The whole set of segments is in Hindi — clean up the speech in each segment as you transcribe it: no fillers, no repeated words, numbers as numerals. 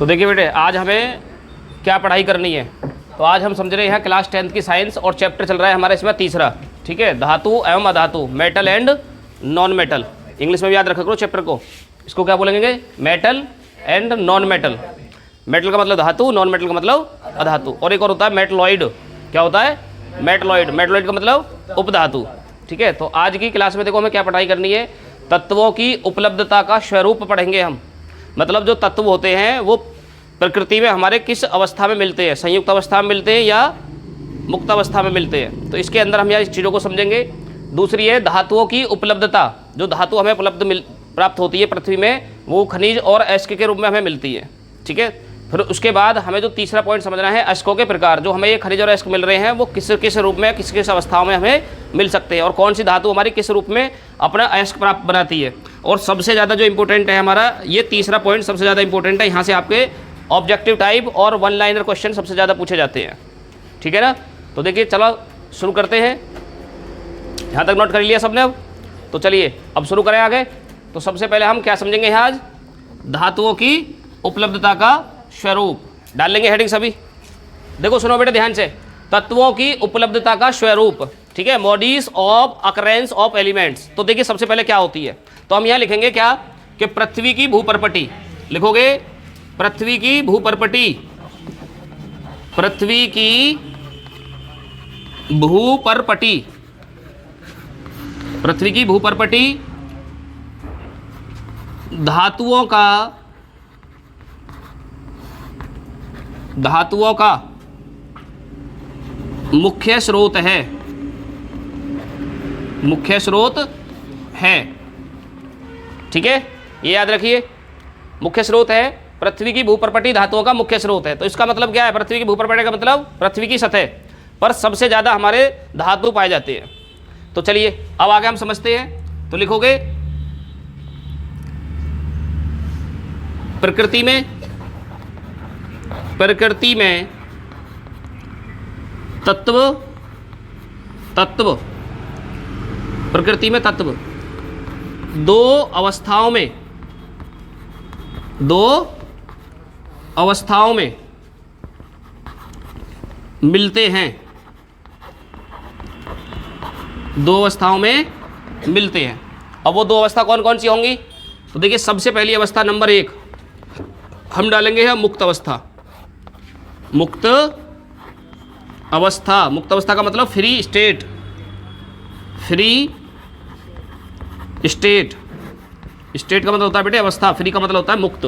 तो देखिए बेटे, आज हमें क्या पढ़ाई करनी है। तो आज हम समझ रहे हैं क्लास 10th की साइंस और चैप्टर चल रहा है हमारा इसमें तीसरा, ठीक है, धातु एवं अधातु, metal and non metal. English में भी याद रखा करो चैप्टर को, इसको क्या बोलेंगे, metal and non metal. Metal का मतलब धातु, नॉन मेटल का मतलब अधातु। और एक और होता है मेटलॉइड। क्या होता है, मेटलॉइड। मेटलॉइड का मतलब उपधातु, ठीक है। तो आज की क्लास में देखो हमें क्या पढ़ाई करनी है, तत्वों की उपलब्धता का स्वरूप पढ़ेंगे हम। मतलब जो तत्व होते हैं वो प्रकृति में हमारे किस अवस्था में मिलते हैं, संयुक्त अवस्था में मिलते हैं या मुक्त अवस्था में मिलते हैं, तो इसके अंदर हम यहाँ इस चीज़ों को समझेंगे। दूसरी है धातुओं की उपलब्धता। जो धातु हमें प्राप्त होती है पृथ्वी में, वो खनिज और अयस्क के रूप में हमें मिलती है, ठीक है। फिर उसके बाद हमें जो तीसरा पॉइंट समझना है, अयस्कों के प्रकार। जो हमें ये खनिज और अयस्क मिल रहे हैं वो किस किस रूप में, किस किस अवस्थाओं में हमें मिल सकते हैं, और कौन सी धातु हमारी किस रूप में अपना अयस्क प्राप्त बनाती है। और सबसे ज़्यादा जो इंपॉर्टेंट है हमारा ये तीसरा पॉइंट सबसे ज़्यादा इंपॉर्टेंट है। यहाँ से आपके ऑब्जेक्टिव टाइप और वन लाइनर क्वेश्चन सबसे ज़्यादा पूछे जाते हैं, ठीक है ना। तो देखिए चलो शुरू करते हैं। यहाँ तक नोट कर लिया सबने अब, तो चलिए अब शुरू करें आगे। तो सबसे पहले हम क्या समझेंगे यहाँ आज, धातुओं की उपलब्धता का स्वरूप। डाल लेंगे हेडिंग सभी। देखो सुनो बेटे ध्यान से, तत्वों की उपलब्धता का स्वरूप, ठीक है, मॉडीज ऑफ अकरेंस ऑफ एलिमेंट्स। तो देखिए सबसे पहले क्या होती है, तो हम यहाँ लिखेंगे क्या कि पृथ्वी की भूपर्पटी। लिखोगे पृथ्वी की भूपर्पटी, पृथ्वी की भूपर्पटी, पृथ्वी की भूपर्पटी धातुओं का मुख्य स्रोत है, मुख्य स्रोत है, ठीक है, ये याद रखिए। मुख्य स्रोत है, पृथ्वी की भूपर्पटी धातुओं का मुख्य स्रोत है। तो इसका मतलब क्या है, पृथ्वी की भूपर्पटी का मतलब पृथ्वी की सतह पर सबसे ज़्यादा हमारे धातु पाए जाते हैं। तो चलिए अब आगे हम समझते हैं। तो लिखोगे प्रकृति में तत्व प्रकृति में तत्व दो अवस्थाओं में मिलते हैं, दो अवस्थाओं में मिलते हैं। अब वो दो अवस्था कौन कौन सी होंगी, तो देखिए सबसे पहली अवस्था नंबर 1 हम डालेंगे है मुक्त अवस्था। मुक्त अवस्था, मुक्त अवस्था का मतलब free state, free state. State का मतलब होता है बेटे अवस्था, फ्री का मतलब होता है मुक्त।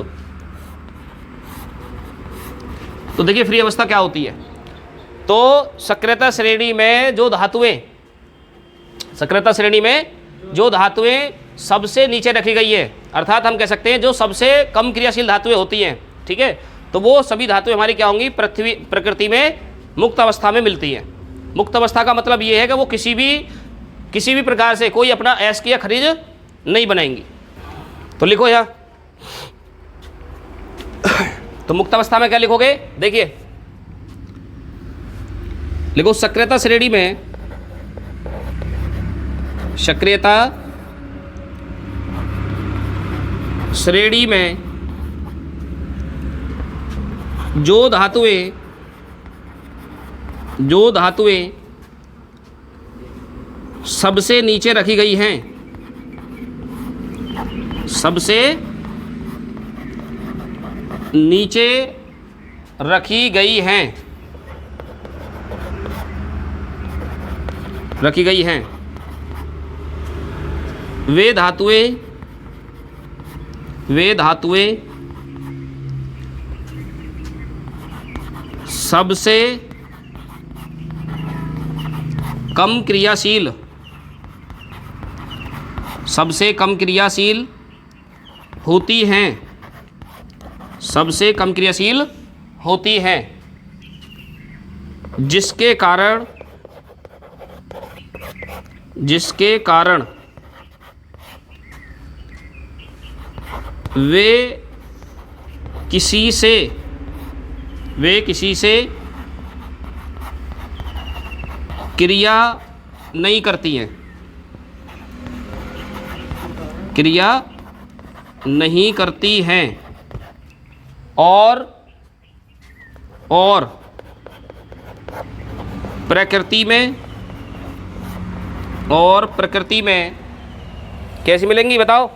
तो देखिए फ्री अवस्था क्या होती है, तो सक्रियता श्रेणी में जो धातुएं, सक्रियता श्रेणी में जो धातुएं सबसे नीचे रखी गई है, अर्थात हम कह सकते हैं जो सबसे कम क्रियाशील धातुएं होती हैं, ठीक है, तो वो सभी धातुएं हमारी क्या होंगी, प्रकृति में मुक्त अवस्था में मिलती हैं। मुक्त अवस्था का मतलब ये है कि वो किसी भी प्रकार से कोई अपना अयस्क या खनिज नहीं बनाएंगी। तो लिखो यहाँ, तो मुक्त अवस्था में क्या लिखोगे, देखिए लिखो सक्रियता श्रेणी में, सक्रियता श्रेणी में जो धातुएं सबसे नीचे रखी गई हैं, सबसे नीचे रखी गई हैं, वे धातुएं सबसे कम क्रियाशील होती हैं, सबसे कम क्रियाशील होती हैं, जिसके कारण वे किसी से क्रिया नहीं करती हैं, क्रिया नहीं करती हैं, और प्रकृति में कैसी मिलेंगी बताओ?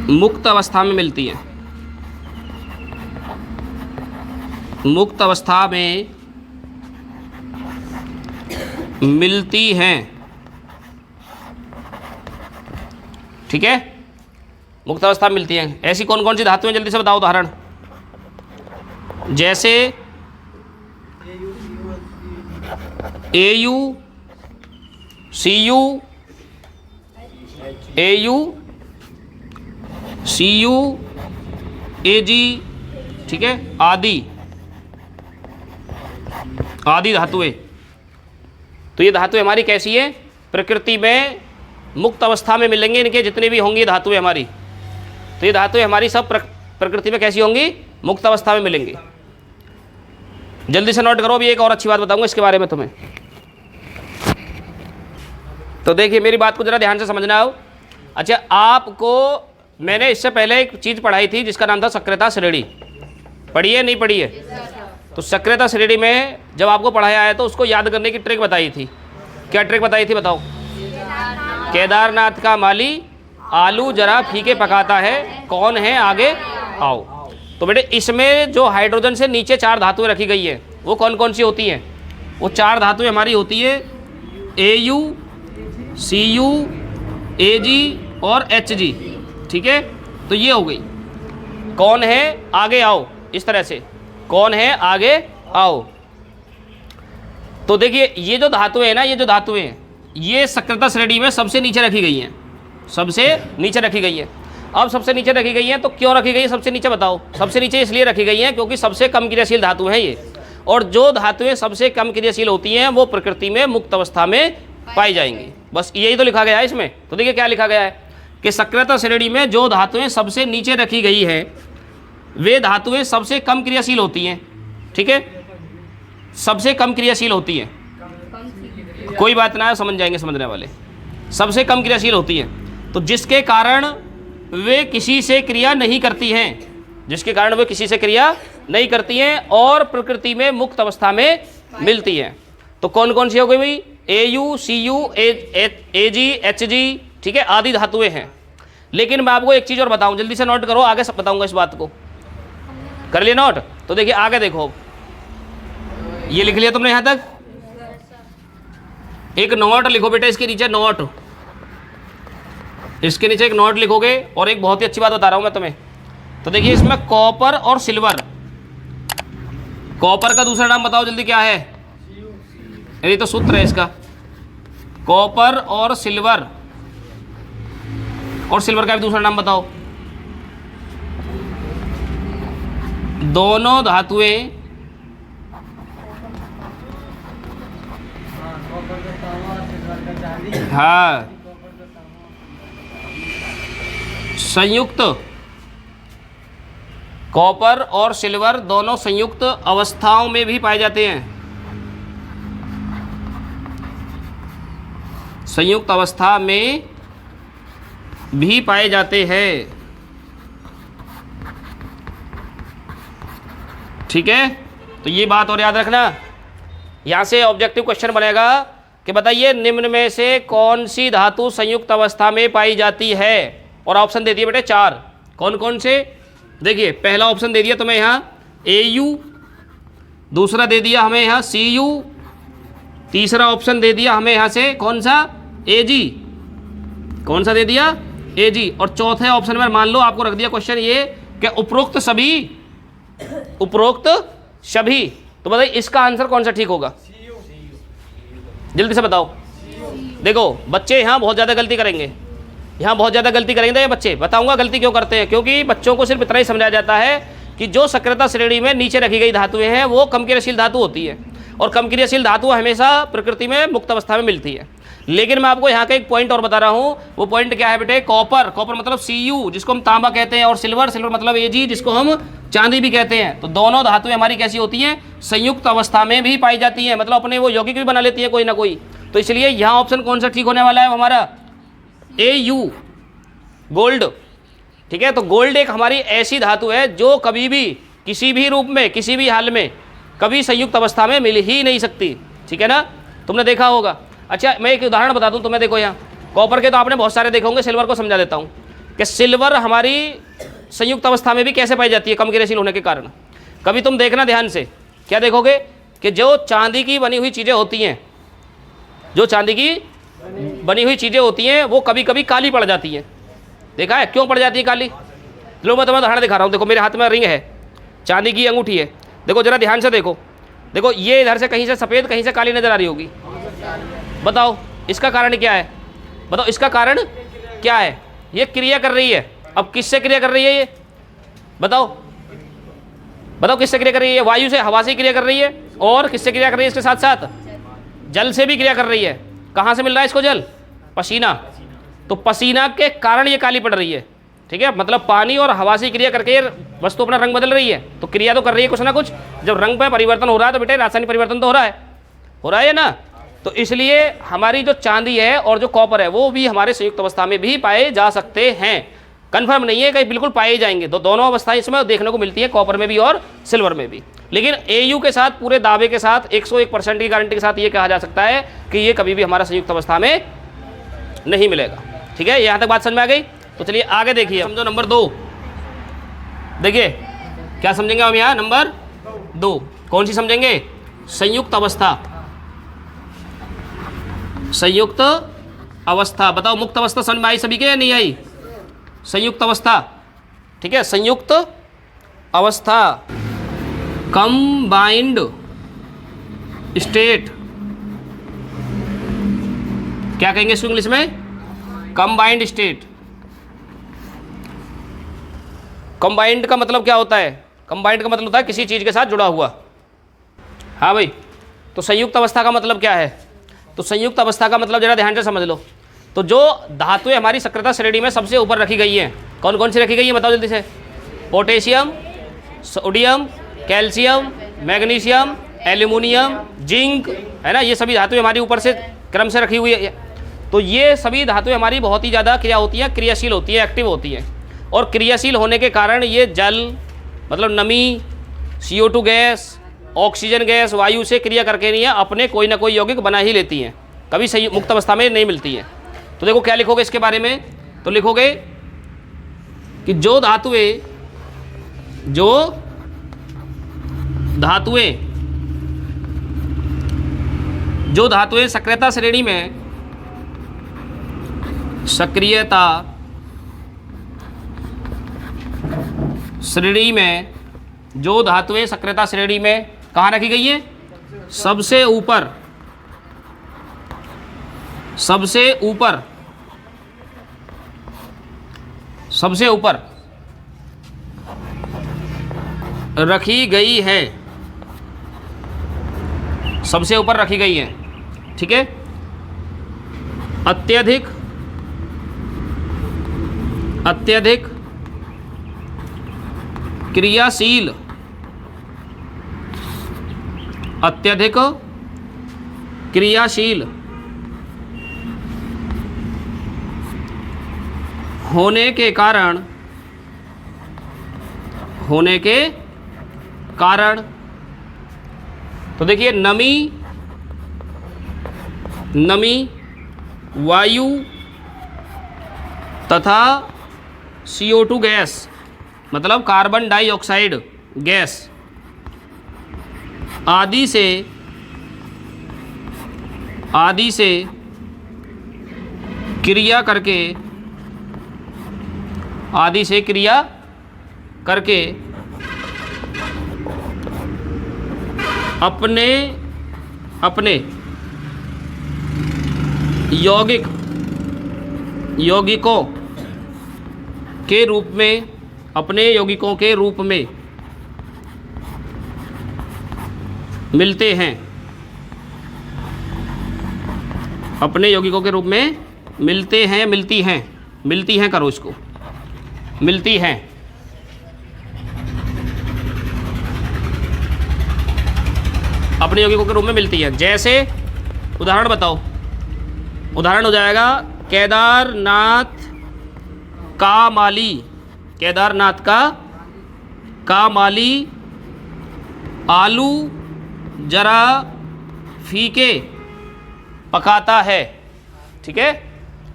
मुक्त अवस्था में मिलती हैं। मुक्त अवस्था में मिलती हैं, ठीक है, मुक्त अवस्था में मिलती हैं। ऐसी कौन कौन सी धातुएं, जल्दी से बताओ उदाहरण। जैसे AU, CU, AG, ठीक है, आदि धातुएं। तो ये धातुएं हमारी कैसी है? प्रकृति में मुक्त अवस्था में मिलेंगे। इनके जितने भी होंगी धातुएं हमारी, तो ये धातुएं हमारी सब प्रकृति में कैसी होंगी? मुक्त अवस्था में मिलेंगी। जल्दी से नोट करो। अभी एक और अच्छी बात बताऊंगा इसके बारे में तुम्हें। तो देखिए मेरी बात को जरा ध्यान से समझना हो। अच्छा, आपको मैंने इससे पहले एक चीज़ पढ़ाई थी जिसका नाम था सक्रियता श्रेणी। पढ़ी है नहीं पढ़ी है? तो सक्रियता श्रेणी में जब आपको पढ़ाया है तो उसको याद करने की ट्रिक बताई थी। क्या ट्रिक बताई थी बताओ? केदारनाथ का माली आलू जरा फीके पकाता है, कौन है आगे आओ। तो बेटे इसमें जो हाइड्रोजन से नीचे 4 धातुएं रखी गई है वो कौन कौन सी होती हैं? वो 4 धातुएं हमारी होती है AU, CU, AG और HG, ठीक है। तो ये हो गई, कौन है आगे आओ, इस तरह से कौन है आगे आओ। तो देखिए ये जो धातुएं हैं ना, ये जो धातुएं हैं ये सक्रियता श्रेणी में सबसे नीचे रखी गई हैं, सबसे नीचे रखी गई है। अब सबसे नीचे रखी गई हैं तो क्यों रखी गई है सबसे नीचे बताओ? सबसे नीचे इसलिए रखी गई हैं क्योंकि सबसे कम क्रियाशील धातु हैं ये, और जो धातुएं सबसे कम क्रियाशील होती हैं वो प्रकृति में मुक्त अवस्था में पाई जाएंगी। बस यही तो लिखा गया है इसमें। तो देखिए क्या लिखा गया है कि सक्रियता श्रेणी में जो धातुएं सबसे नीचे रखी गई है वे धातुएं सबसे कम क्रियाशील होती हैं, ठीक है, सबसे कम क्रियाशील होती हैं। कोई बात ना है, समझ जाएंगे समझने वाले। सबसे कम क्रियाशील होती हैं, तो जिसके कारण वे किसी से क्रिया नहीं करती हैं, जिसके कारण वे किसी से क्रिया नहीं करती हैं और प्रकृति में मुक्त अवस्था में मिलती हैं। तो कौन कौन सी हो गई भाई? AU, CU, AG, HG, ठीक है, आदि धातुएं हैं। लेकिन मैं आपको एक चीज़ और बताऊं, जल्दी से नोट करो, आगे सब बताऊंगा इस बात को। कर लिया नोट? तो देखिए आगे देखो, ये लिख लिया तुमने यहाँ तक। एक नोट लिखो बेटा इसके नीचे, नोट, इसके नीचे एक नोट लिखोगे। और एक बहुत ही अच्छी बात बता रहा हूं मैं तुम्हें। तो देखिए इसमें कॉपर और सिल्वर, कॉपर का दूसरा नाम बताओ जल्दी क्या है? यही तो सूत्र है इसका, कॉपर और सिल्वर का भी दूसरा नाम बताओ। दोनों धातुएं हाँ संयुक्त, कॉपर और सिल्वर दोनों संयुक्त अवस्थाओं में भी पाए जाते हैं, संयुक्त अवस्था में भी पाए जाते हैं, ठीक है। तो ये बात और याद रखना। यहाँ से ऑब्जेक्टिव क्वेश्चन बनेगा कि बताइए निम्न में से कौन सी धातु संयुक्त अवस्था में पाई जाती है, और ऑप्शन दे दिए बेटे 4। कौन कौन से? देखिए पहला ऑप्शन दे दिया तुम्हें यहाँ AU, दूसरा दे दिया हमें यहाँ CU, तीसरा ऑप्शन दे दिया हमें यहाँ से कौन सा? AG, कौन सा दे दिया? AG, और चौथे ऑप्शन में मान लो आपको रख दिया क्वेश्चन ये कि उपरोक्त सभी। तो बताइए इसका आंसर कौन सा ठीक होगा? जल्दी से बताओ। देखो बच्चे यहाँ बहुत ज़्यादा गलती करेंगे, तो ये बच्चे बताऊंगा गलती क्यों करते हैं। क्योंकि बच्चों को सिर्फ इतना ही समझाया जाता है कि जो सक्रियता श्रेणी में नीचे रखी गई धातुएं हैं वो कम क्रियाशील धातु होती है, और कम क्रियाशील धातु हमेशा प्रकृति में मुक्त अवस्था में मिलती है। लेकिन मैं आपको यहाँ का एक पॉइंट और बता रहा हूँ। वो पॉइंट क्या है बेटे? कॉपर मतलब CU जिसको हम तांबा कहते हैं, और सिल्वर मतलब AG जिसको हम चांदी भी कहते हैं। तो दोनों धातुएं हमारी कैसी होती हैं? संयुक्त अवस्था में भी पाई जाती हैं, मतलब अपने वो यौगिक भी बना लेती है कोई ना कोई। तो इसलिए यहाँ ऑप्शन कौन सा ठीक होने वाला है हमारा? AU गोल्ड, ठीक है। तो गोल्ड एक हमारी ऐसी धातु है जो कभी भी किसी भी रूप में किसी भी हाल में कभी संयुक्त अवस्था में मिल ही नहीं सकती, ठीक है ना, तुमने देखा होगा। अच्छा मैं एक उदाहरण बता दूं तुम्हें, देखो यहाँ कॉपर के तो आपने बहुत सारे देखे होंगे, सिल्वर को समझा देता हूँ कि सिल्वर हमारी संयुक्त अवस्था में भी कैसे पाई जाती है कम क्रियाशील होने के कारण। कभी तुम देखना ध्यान से, क्या देखोगे कि जो चांदी की बनी हुई चीज़ें होती हैं, जो चांदी की बनी हुई चीज़ें होती हैं वो कभी कभी काली पड़ जाती हैं। देखा है क्यों पड़ जाती है काली? लो मैं तुम्हें उदाहरण दिखा रहा हूँ। देखो मेरे हाथ में रिंग है, चांदी की अंगूठी है, देखो जरा ध्यान से देखो, देखो ये इधर से कहीं से सफ़ेद कहीं से काली नज़र आ रही होगी। बताओ इसका कारण क्या है? बताओ इसका कारण क्या है? ये क्रिया कर रही है। अब किससे क्रिया कर रही है ये? बताओ बताओ किससे क्रिया कर रही है? वायु से, हवा से क्रिया कर रही है। और किससे क्रिया कर रही है? इसके साथ साथ जल से भी क्रिया कर रही है। कहाँ से मिल रहा है इसको जल? पसीना। तो पसीना के कारण ये काली पड़ रही है, ठीक है। मतलब पानी और हवा से क्रिया करके वस्तु अपना रंग बदल रही है, तो क्रिया तो कर रही है कुछ ना कुछ। जब रंग पे परिवर्तन हो रहा है तो बेटे रासायनिक परिवर्तन तो हो रहा है ना। तो इसलिए हमारी जो चांदी है और जो कॉपर है वो भी हमारे संयुक्त अवस्था में भी पाए जा सकते हैं। कन्फर्म नहीं है, कहीं बिल्कुल पाए जाएंगे। तो दोनों अवस्थाएं इसमें देखने को मिलती है, कॉपर में भी और सिल्वर में भी। लेकिन एयू के साथ पूरे दावे के साथ 101% की गारंटी के साथ ये कहा जा सकता है कि ये कभी भी हमारा संयुक्त अवस्था में नहीं मिलेगा, ठीक है। यहाँ तक बात समझ में आ गई? तो चलिए आगे देखिए, समझो नंबर 2। देखिए क्या समझेंगे हम यहाँ? नंबर 2 कौन सी समझेंगे? संयुक्त अवस्था। संयुक्त अवस्था बताओ, मुक्त अवस्था समझ में आई सभी के या नहीं आई? संयुक्त अवस्था, ठीक है। संयुक्त अवस्था, कंबाइंड स्टेट, क्या कहेंगे इसको इंग्लिश में? Combined state. कंबाइंड का मतलब क्या होता है? कंबाइंड का मतलब होता है किसी चीज़ के साथ जुड़ा हुआ। हाँ भाई, तो संयुक्त अवस्था का मतलब क्या है? तो संयुक्त अवस्था का मतलब जरा ध्यान से समझ लो। तो जो धातुएं हमारी सक्रियता श्रेणी में सबसे ऊपर रखी गई हैं, कौन कौन सी रखी गई है बताओ जल्दी से? Potassium, sodium, calcium, magnesium, aluminium, zinc, है ना। ये सभी धातुएं हमारी ऊपर से क्रम से रखी हुई है। तो ये सभी धातुएं हमारी बहुत ही ज़्यादा क्या होती हैं? क्रियाशील होती हैं, एक्टिव होती हैं। और क्रियाशील होने के कारण ये जल मतलब नमी, CO2 गैस, ऑक्सीजन गैस, वायु से क्रिया करके नहीं है, अपने कोई ना कोई यौगिक बना ही लेती हैं, कभी सही मुक्त अवस्था में नहीं मिलती हैं। तो देखो क्या लिखोगे इसके बारे में? तो लिखोगे कि जो धातुएं सक्रियता श्रेणी में जो धातुएं सक्रियता श्रेणी में कहाँ रखी गई हैं? सबसे ऊपर रखी गई है, सबसे ऊपर रखी गई है, ठीक है। अत्यधिक क्रियाशील, अत्यधिक क्रियाशील होने के कारण तो देखिए नमी, वायु तथा CO2 गैस मतलब कार्बन डाइऑक्साइड गैस आदि से क्रिया करके अपने यौगिकों के रूप में मिलते हैं, अपने यौगिकों के रूप में मिलती हैं करो इसको, मिलती हैं। अपने यौगिकों के रूप में मिलती है। जैसे उदाहरण बताओ, उदाहरण हो जाएगा केदारनाथ कामाली केदारनाथ का माली आलू जरा फीके पकाता है। ठीक है,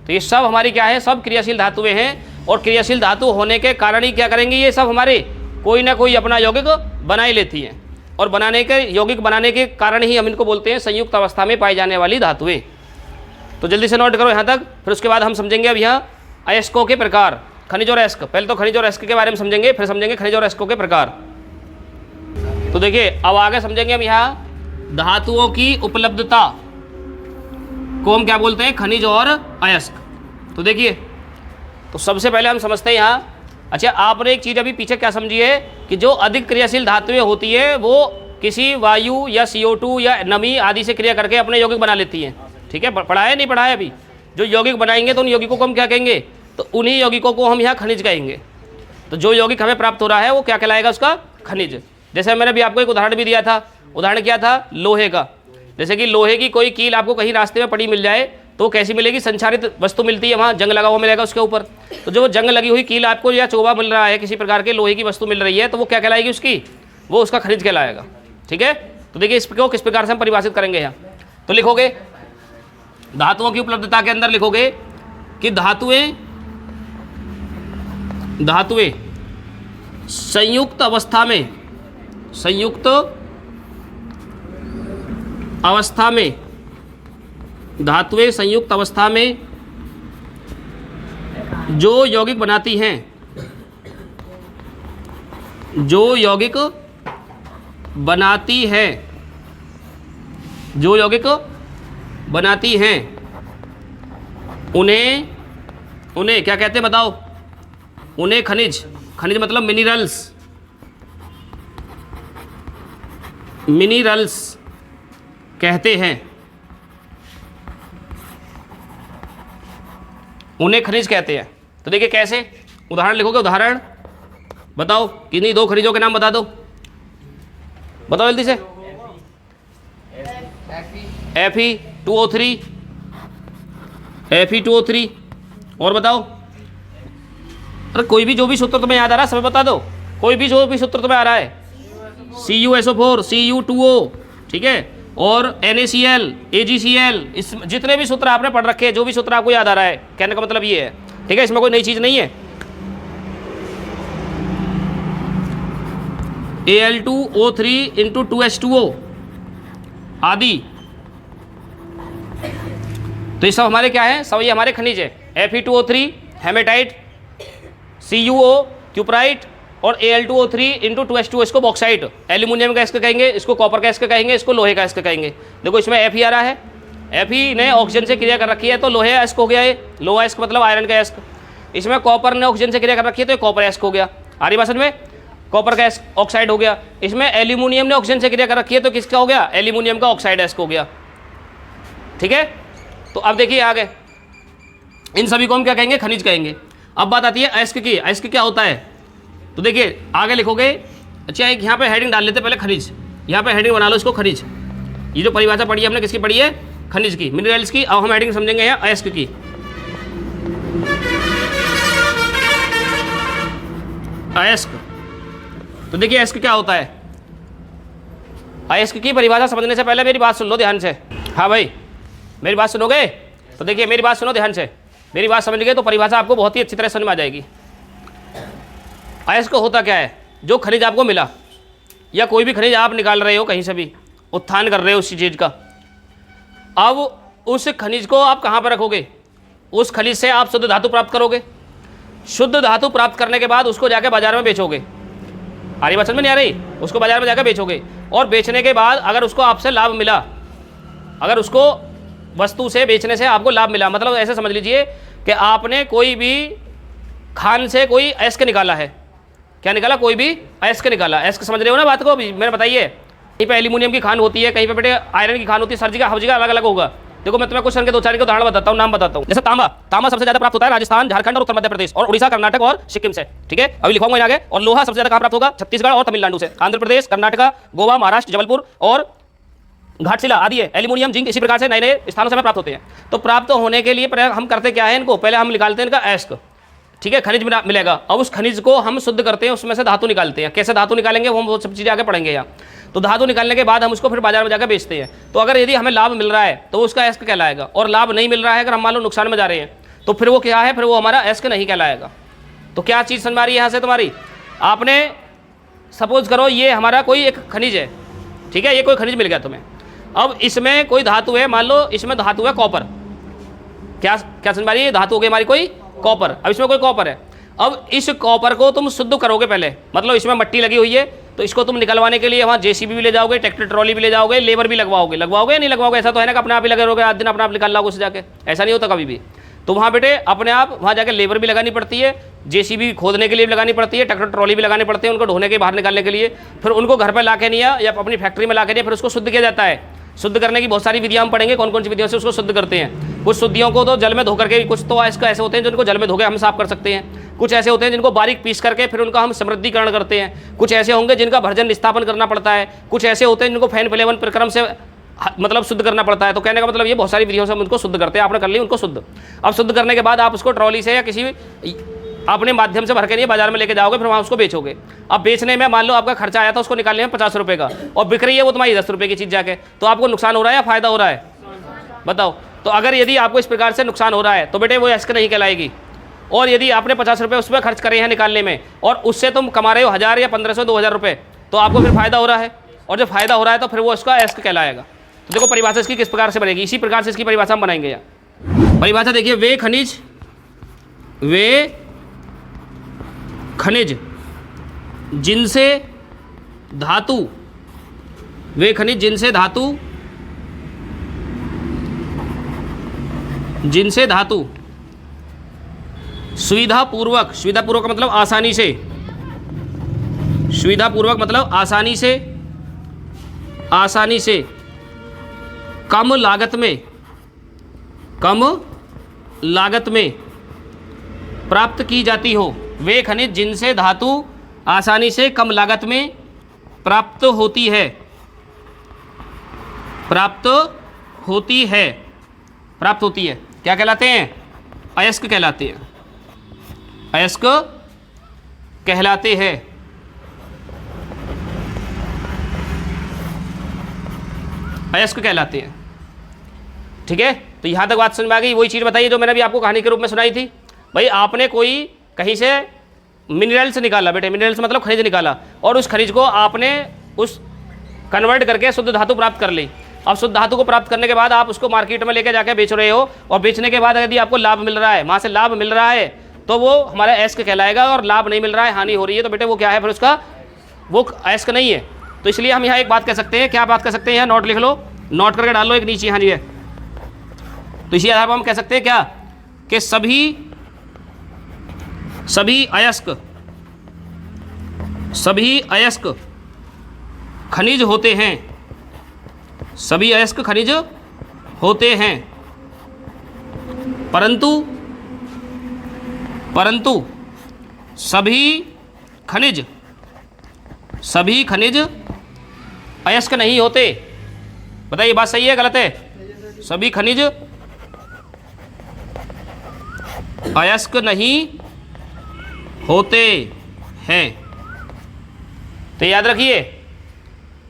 तो ये सब हमारी क्या है, सब क्रियाशील धातुएं हैं। और क्रियाशील धातु होने के कारण ही क्या करेंगे, ये सब हमारे कोई ना कोई अपना यौगिक बना ही लेती हैं। और बनाने के यौगिक बनाने के कारण ही हम इनको बोलते हैं संयुक्त अवस्था में पाई जाने वाली धातुएं। तो जल्दी से नोट करो यहाँ तक, फिर उसके बाद हम समझेंगे अब यहाँ अयस्कों के प्रकार, खनिज और अयस्क। पहले तो खनिज और अयस्क के बारे में समझेंगे, फिर समझेंगे खनिज और अयस्कों के प्रकार। तो देखिए अब आगे समझेंगे हम यहाँ धातुओं की उपलब्धता को हम क्या बोलते हैं, खनिज और अयस्क। तो देखिए, तो सबसे पहले हम समझते हैं यहाँ, अच्छा आपने एक चीज़ अभी पीछे क्या समझी है कि जो अधिक क्रियाशील धातुएं होती है वो किसी वायु या CO2 या नमी आदि से क्रिया करके अपने यौगिक बना लेती हैं। ठीक है, पढ़ा है नहीं पढ़ा है अभी? जो यौगिक बनाएंगे तो उन यौगिकों को हम क्या कहेंगे, तो उन्हीं यौगिकों को हम यहाँ खनिज कहेंगे। तो जो यौगिक हमें प्राप्त हो रहा है वो क्या कहलाएगा, उसका खनिज। जैसे मैंने अभी आपको एक उदाहरण भी दिया था, उदाहरण क्या था, लोहे का। जैसे कि लोहे की कोई कील आपको कहीं रास्ते में पड़ी मिल जाए तो कैसी मिलेगी, संचारित वस्तु मिलती है, वहाँ जंग लगा हुआ मिलेगा उसके ऊपर। तो जो जंग लगी हुई कील आपको या चोबा मिल रहा है, किसी प्रकार के लोहे की वस्तु मिल रही है, तो वो क्या कहलाएगी, उसकी वो उसका खनिज कहलाएगा। ठीक है, तो देखिए इसको किस प्रकार से हम परिभाषित करेंगे यहाँ। तो लिखोगे धातुओं की उपलब्धता के अंदर लिखोगे कि धातुएं संयुक्त अवस्था में धातुएं संयुक्त अवस्था में जो यौगिक बनाती हैं उन्हें क्या कहते हैं बताओ, उन्हें खनिज मतलब मिनरल्स कहते हैं, उन्हें खनिज कहते हैं। तो देखिए कैसे, उदाहरण लिखोगे, उदाहरण बताओ, किन्हीं दो खनिजों के नाम बता दो, बताओ जल्दी से। Fe2O3 और बताओ, अरे कोई भी जो भी सूत्र तुम्हें याद आ रहा है सब बता दो, कोई भी जो भी सूत्र तुम्हें आ रहा है, CuSO4, Cu2O, ठीक है, और NaCl, AgCl, इस जितने भी सूत्र आपने पढ़ रखे हैं, जो भी सूत्र आपको याद आ रहा है, कहने का मतलब ये है। ठीक है, इसमें कोई नई चीज़ नहीं है। Al2O3 × 2H2O आदि, तो ये सब हमारे क्या है, सब ये हमारे खनिज है। Fe2O3 हेमेटाइट, CuO क्यूपराइट, और Al2O3 × 2H2O इसको बॉक्साइट, एल्यूमिनियम का इसका कहेंगे, इसको कॉपर का इसका कहेंगे, इसको लोहे का इसका कहेंगे। देखो इसमें Fe आ रहा है, Fe ने ऑक्सीजन से क्रिया कर रखी है तो लोहे एस्क हो गया, ये लोहा एस्क मतलब आयरन का एस्क। इसमें कॉपर ने ऑक्सीजन से क्रिया कर रखी है तो ये कॉपर एस्क हो गया, आ रही बात में, कॉपर का ऑक्साइड हो गया। इसमें एल्यूमिनियम ने ऑक्सीजन से क्रिया कर रखी है तो किसका हो गया, एल्यूमिनियम का ऑक्साइड एस्क हो गया। ठीक है, तो अब देखिए आगे, इन सभी को हम क्या कहेंगे, खनिज कहेंगे। अब बात आती है अयस्क की, अयस्क क्या होता है, तो देखिए आगे लिखोगे, अच्छा एक यहाँ पे हेडिंग डाल लेते पहले, खनिज, यहाँ पे हेडिंग बना लो इसको, खनिज। ये जो परिभाषा पढ़ी है हमने किसकी पढ़ी है, खनिज की, मिनरल्स की। अब हम हेडिंग समझेंगे यहाँ अयस्क की। अयस्क, तो देखिए अयस्क क्या होता है। अयस्क की परिभाषा समझने से पहले मेरी बात सुन लो ध्यान से। हाँ भाई, मेरी बात सुनोगे? तो देखिए मेरी बात सुनो ध्यान से, मेरी बात समझ गए तो परिभाषा आपको बहुत ही अच्छी तरह समझ में आ जाएगी। अयस्क होता क्या है, जो खनिज आपको मिला या कोई भी खनिज आप निकाल रहे हो कहीं से भी, उत्थान कर रहे हो उसी चीज़ का, अब उस खनिज को आप कहाँ पर रखोगे, उस खनिज से आप शुद्ध धातु प्राप्त करोगे। शुद्ध धातु प्राप्त करने के बाद उसको जाके बाजार में बेचोगे। आ रही बात समझ में नहीं आ रही? उसको बाजार में जाकर बेचोगे और बेचने के बाद अगर उसको आपसे लाभ मिला, अगर उसको वस्तु से बेचने से आपको लाभ मिला, मतलब ऐसे समझ लीजिए कि आपने कोई भी खान से कोई अयस्क निकाला है। क्या निकाला? कोई भी अयस्क निकाला। अयस्क समझ रहे हो ना बात को? अभी मैंने बताइए, कहीं पे एल्यूमिनियम की खान होती है, कहीं पे बेटे आयरन की खान होती है, सर्जी का हवजी का अलग अलग होगा। देखो मैं तुम्हें क्वेश्चन के दो चार के उदाहरण बताता हूँ, नाम बताता हूँ। जैसे तांबा सबसे ज्यादा प्राप्त होता है राजस्थान, झारखंड और उत्तर मध्य प्रदेश और उड़ीसा, कर्नाटक और सिक्किम से। ठीक है, अभी लिखवाऊंगा यहाँ आगे। और लोहा सबसे ज्यादा कहाँ प्राप्त होगा? छत्तीसगढ़ और तमिलनाडु से, आंध्र प्रदेश, कर्नाटका, गोवा, महाराष्ट्र, जबलपुर और घाटशिला आदि है। एल्यूमिनियम, जिंक इसी प्रकार से नए नए स्थानों से हमें प्राप्त होते हैं। तो प्राप्त होने के लिए हम करते क्या है, इनको पहले हम निकालते हैं इनका अयस्क। ठीक है, खनिज मिलेगा। अब उस खनिज को हम शुद्ध करते हैं, उसमें से धातु निकालते हैं। कैसे धातु निकालेंगे वो हम वो सब चीज़ें आगे पढ़ेंगे यहाँ। तो धातु निकालने के बाद हम उसको फिर बाजार में जाकर बेचते हैं। तो अगर यदि हमें लाभ मिल रहा है तो उसका एस्क कहलाएगा, और लाभ नहीं मिल रहा है, अगर हम मान लो नुकसान में जा रहे हैं, तो फिर वो क्या है, फिर वो हमारा एस्क नहीं कहलाएगा। तो क्या चीज़ समझ में आ रही है यहाँ से तुम्हारी? आपने सपोज करो ये हमारा कोई एक खनिज है, ठीक है, ये कोई खनिज मिल गया तुम्हें। अब इसमें कोई धातु है, मान लो इसमें धातु है कॉपर। क्या क्या समझ में आ रही है? धातु हो गई हमारी कोई कॉपर। अब इसमें कोई कॉपर है, अब इस कॉपर को तुम शुद्ध करोगे पहले, मतलब इसमें मट्टी लगी हुई है, तो इसको तुम निकलवाने के लिए वहाँ जेसीबी भी ले जाओगे, ट्रैक्टर ट्रॉली भी ले जाओगे, लेबर भी लगवाओगे या नहीं लगवाओगे? ऐसा तो है ना कि अपने आप ही लगे रहोगे, आज दिन अपने आप निकाल लाओगे उसे जाके, ऐसा नहीं होता कभी भी। तो वहाँ बेटे अपने आप वहाँ जाकर लेबर भी लगानी पड़ती है, जेसीबी खोदने के लिए भी लगानी पड़ती है, ट्रैक्टर ट्रॉली भी लगानी पड़ती है, उनको ढोने के बाहर निकालने के लिए, फिर उनको घर पर ला के नहीं या अपनी फैक्ट्री में ला के नहीं, फिर उसको शुद्ध किया जाता है। शुद्ध करने की बहुत सारी विधियाँ हम पढ़ेंगे, कौन कौन सी विधियों से उसको शुद्ध करते हैं। कुछ शुद्धियों को तो जल में धो करके, कुछ तो इसका ऐसे होते हैं जिनको जल में धोकर हम साफ कर सकते हैं, कुछ ऐसे होते हैं जिनको बारीक पीस करके फिर उनका हम समृद्धिकरण करते हैं, कुछ ऐसे होंगे जिनका भर्जन निस्तापन करना पड़ता है, कुछ ऐसे होते हैं जिनको फैन फ्लेवन प्रक्रम से मतलब शुद्ध करना पड़ता है। तो कहने का मतलब ये बहुत सारी विधियों से हम उनको शुद्ध करते हैं। आपने कर ली उनको शुद्ध। अब शुद्ध करने के बाद आप उसको ट्रॉली से या किसी अपने माध्यम से भर के नहीं बाजार में लेके जाओगे, फिर वहाँ उसको बेचोगे। अब बेचने में मान लो आपका खर्चा आया था उसको निकालने में 50 रुपये का, और बिक रही है वो तुम्हारी 10 रुपये की चीज़ जाके, तो आपको नुकसान हो रहा है या फ़ायदा हो रहा है? बताओ। तो अगर यदि आपको इस प्रकार से नुकसान हो रहा है तो बेटे वो एस्क नहीं कहलाएगी। और यदि आपने 50 रुपये उसमें खर्च करे हैं निकालने में, और उससे तुम कमा रहे हो 1000 या 1500 2000 रुपये, तो आपको फिर फ़ायदा हो रहा है, और जब फ़ायदा हो रहा है तो फिर वो इसका एस्क कहलाएगा। तो देखो परिभाषा इसकी किस प्रकार से बनेगी, इसी प्रकार से इसकी परिभाषा हम बनाएंगे। यहाँ परिभाषा देखिए, वे खनिज जिनसे धातु, वे खनिज जिनसे धातु सुविधापूर्वक मतलब आसानी से, सुविधापूर्वक मतलब आसानी से कम लागत में प्राप्त की जाती हो। वे खनिज जिनसे धातु आसानी से कम लागत में प्राप्त होती है, प्राप्त होती है क्या कहलाते हैं? अयस्क कहलाते हैं। अयस्क कहलाते हैं। अयस्क कहलाते हैं। ठीक है, तो यहाँ तक बात समझ में आ गई। वही चीज़ बताइए जो मैंने अभी आपको कहानी के रूप में सुनाई थी। भाई आपने कोई कहीं से मिनरल्स निकाला, बेटे मिनरल्स मतलब खनिज निकाला, और उस खनिज को आपने उस कन्वर्ट करके शुद्ध धातु प्राप्त कर ली। अब शुद्ध धातु को प्राप्त करने के बाद आप उसको मार्केट में लेके जाके बेच रहे हो, और बेचने के बाद यदि आपको लाभ मिल रहा है, वहाँ से लाभ मिल रहा है, तो वो हमारा एस्क कहलाएगा। और लाभ नहीं मिल रहा है, हानि हो रही है, तो बेटे वो क्या है, फिर उसका वो एस्क नहीं है। तो इसलिए हम यहाँ एक बात कह सकते हैं। क्या बात कह सकते हैं? यहाँ नोट लिख लो, नोट करके डाल लो एक नीचे। हाँ जी है। तो इसी आधार पर हम कह सकते हैं क्या, कि सभी अयस्क खनिज होते हैं। सभी अयस्क खनिज होते हैं, परंतु सभी खनिज अयस्क नहीं होते। बताइए बात सही है गलत है? सभी खनिज अयस्क नहीं होते हैं। तो याद रखिए,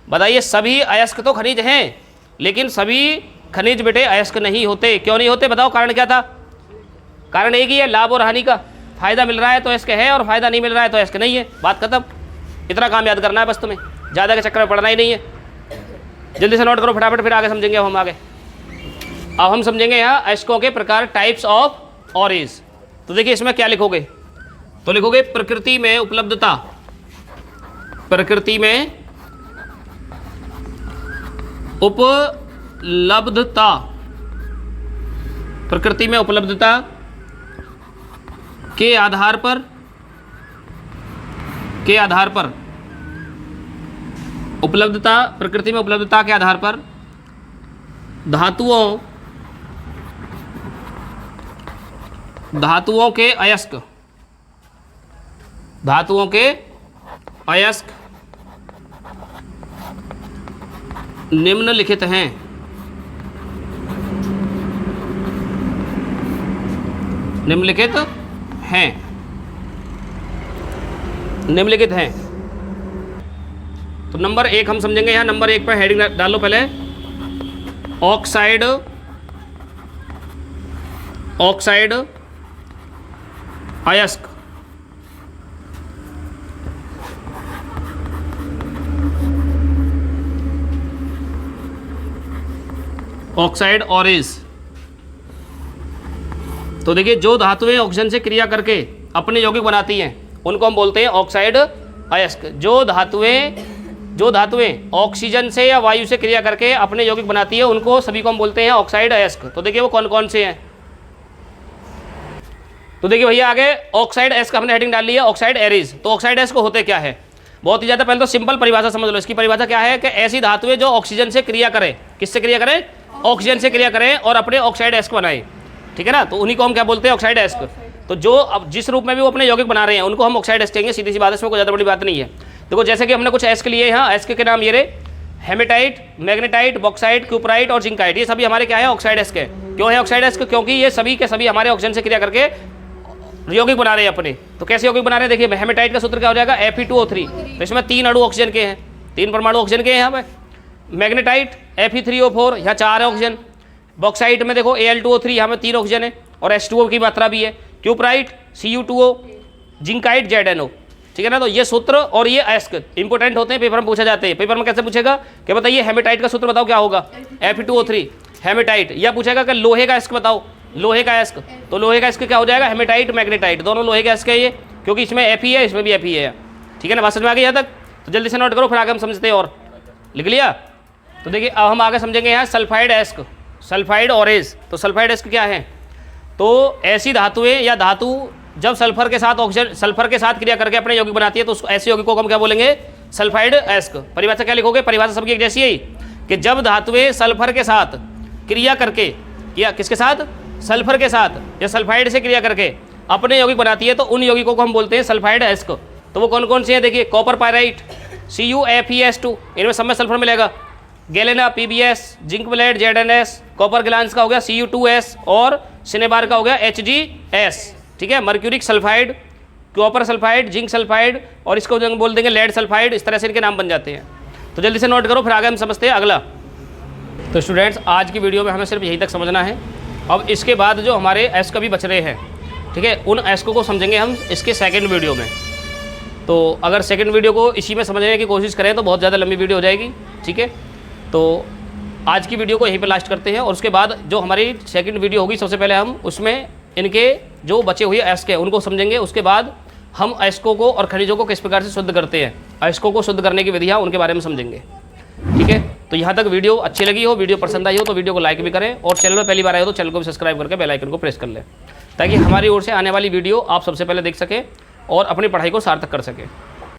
बताइए सभी अयस्क तो खनिज हैं, लेकिन सभी खनिज बेटे अयस्क नहीं होते। क्यों नहीं होते बताओ, कारण क्या था? कारण एक ही है, लाभ और हानि का। फायदा मिल रहा है तो अयस्क है, और फायदा नहीं मिल रहा है तो अयस्क नहीं है। बात खत्म। इतना काम याद करना है बस तुम्हें, ज़्यादा के चक्कर में पड़ना ही नहीं है। जल्दी से नोट करो फटाफट, फिर आगे समझेंगे हम आगे। अब हम समझेंगे यहाँ अयस्कों के प्रकार, टाइप्स ऑफ ऑरेज। तो देखिए इसमें क्या लिखोगे, तो लिखोगे प्रकृति में उपलब्धता। प्रकृति में उपलब्धता, प्रकृति में उपलब्धता के आधार पर उपलब्धता, प्रकृति में उपलब्धता के आधार पर धातुओं के अयस्क निम्नलिखित हैं। निम्नलिखित हैं। निम्नलिखित हैं। तो नंबर 1 हम समझेंगे यहाँ। नंबर 1 पर हेडिंग डालो पहले, ऑक्साइड अयस्क। Oxide orange. तो देखिए, जो धातुएं ऑक्सीजन से क्रिया करके अपने यौगिक बनाती हैं उनको हम बोलते हैं ऑक्साइड अयस्क। जो धातुएं ऑक्सीजन से या वायु से क्रिया करके अपने यौगिक बनाती है उनको सभी को हम बोलते हैं ऑक्साइड अयस्क। तो देखिए वो कौन कौन से हैं। तो देखिए भैया, आगे ऑक्साइड अयस्क हमने हेडिंग डाल ली है, ऑक्साइड एरीज। तो ऑक्साइड अयस्क होते क्या है, बहुत ही ज़्यादा पहले तो सिंपल परिभाषा समझ लो। इसकी परिभाषा क्या है कि ऐसी धातुएं जो ऑक्सीजन से क्रिया करें, किससे क्रिया करें, ऑक्सीजन से क्रिया करें और अपने ऑक्साइड अयस्क बनाएं, ठीक है ना। तो उन्हीं को हम क्या बोलते हैं, ऑक्साइड अयस्क। तो जो अब जिस रूप में भी वो अपने यौगिक बना रहे हैं उनको हम ऑक्साइड अयस्क कहेंगे, सीधी सी बात है, इसमें कोई ज़्यादा बड़ी बात नहीं है। देखो जैसे कि हमने कुछ अयस्क लिए यहाँ, अयस्क के नाम ये रहे, हेमेटाइट, मैग्नेटाइट, बॉक्साइट, क्यूपराइट और जिंकाइट। ये सभी हमारे क्या है, ऑक्साइड अयस्क है। क्यों है ऑक्साइड अयस्क, क्योंकि ये सभी के सभी हमारे ऑक्सीजन से क्रिया करके यौगिक बना रहे हैं अपने। तो कैसे यौगिक बना रहे हैं, देखिए हेमेटाइट का सूत्र क्या हो जाएगा, Fe2O3। तो इसमें 3 अणु ऑक्सीजन के हैं, 3 परमाणु ऑक्सीजन के हैं यहाँ पे। मैग्नेटाइट Fe3O4, यहाँ 4 है ऑक्सीजन। बॉक्साइट में देखो Al2O3, यहाँ में 3 ऑक्सीजन है और H2O की मात्रा भी है। क्यूपराइट Cu2O, जिंकाइट ZNO, ठीक है ना। तो ये सूत्र और ये अयस्क इंपॉर्टेंट होते हैं, पेपर में पूछा जाते हैं। पेपर में कैसे पूछेगा कि बताइए हेमेटाइट का सूत्र बताओ क्या होगा, Fe2O3 हेमेटाइट। या पूछेगा कि लोहे का अयस्क बताओ, लोहे का अयस्क। तो लोहे का अयस्क क्या हो जाएगा, हेमेटाइट, मैग्नेटाइट, दोनों लोहे के अयस्क है ये, क्योंकि इसमें Fe है, इसमें भी Fe है, ठीक है ना। बात समझ में आ गई यहाँ तक। तो जल्दी से नोट करो, फिर आगे हम समझते हैं। और लिख लिया। तो देखिए अब हम आगे समझेंगे यहाँ सल्फाइड अयस्क, सल्फाइड ऑरेज। तो सल्फाइड अयस्क क्या है, तो ऐसी धातुएं या धातु जब सल्फर के साथ ऑक्सीजन, सल्फर के साथ क्रिया करके अपने यौगिक बनाती है तो ऐसे यौगिक को हम क्या बोलेंगे, सल्फाइड अयस्क। परिभाषा क्या लिखोगे, परिभाषा सबकी एक जैसी है कि जब धातुएं सल्फर के साथ क्रिया करके, या किसके साथ, सल्फर के साथ या सल्फाइड से क्रिया करके अपने यौगिक बनाती है तो उन यौगिकों को हम बोलते हैं सल्फाइड अयस्क। तो वो कौन कौन से हैं, देखिए कॉपर पायराइट CuFeS2, इनमें सब में सल्फर मिलेगा। Galena PbS, zinc blende ZnS, copper glance का हो गया Cu2S और सिनेबार का हो गया HgS, ठीक है। Mercuric sulphide, copper sulphide, zinc sulphide और इसको बोल देंगे लेड सल्फाइड। इस तरह से इनके नाम बन जाते हैं। तो जल्दी से नोट करो, फिर आगे हम समझते हैं अगला। तो स्टूडेंट्स, आज की वीडियो में हमें सिर्फ यहीं तक समझना है। अब इसके बाद जो हमारे अयस्क भी बच रहे हैं, ठीक है, उन अयस्कों को समझेंगे हम इसके सेकंड वीडियो में। तो अगर सेकंड वीडियो को इसी में समझने की कोशिश करें तो बहुत ज़्यादा लंबी वीडियो हो जाएगी, ठीक है। तो आज की वीडियो को यहीं पे लास्ट करते हैं और उसके बाद जो हमारी सेकंड वीडियो होगी सबसे पहले हम उसमें इनके जो बचे हुए अयस्क हैं उनको समझेंगे। उसके बाद हम अयस्कों को और खनिजों को किस प्रकार से शुद्ध करते हैं, अयस्कों को शुद्ध करने की विधियाँ उनके बारे में समझेंगे, ठीक है। तो यहाँ तक वीडियो अच्छी लगी हो, वीडियो पसंद आई हो तो वीडियो को लाइक भी करें और चैनल में पहली बार आए हो तो चैनल को भी सब्सक्राइब करके बेल आइकन को प्रेस कर लें, ताकि हमारी ओर से आने वाली वीडियो आप सबसे पहले देख सकें और अपनी पढ़ाई को सार्थक कर सकें।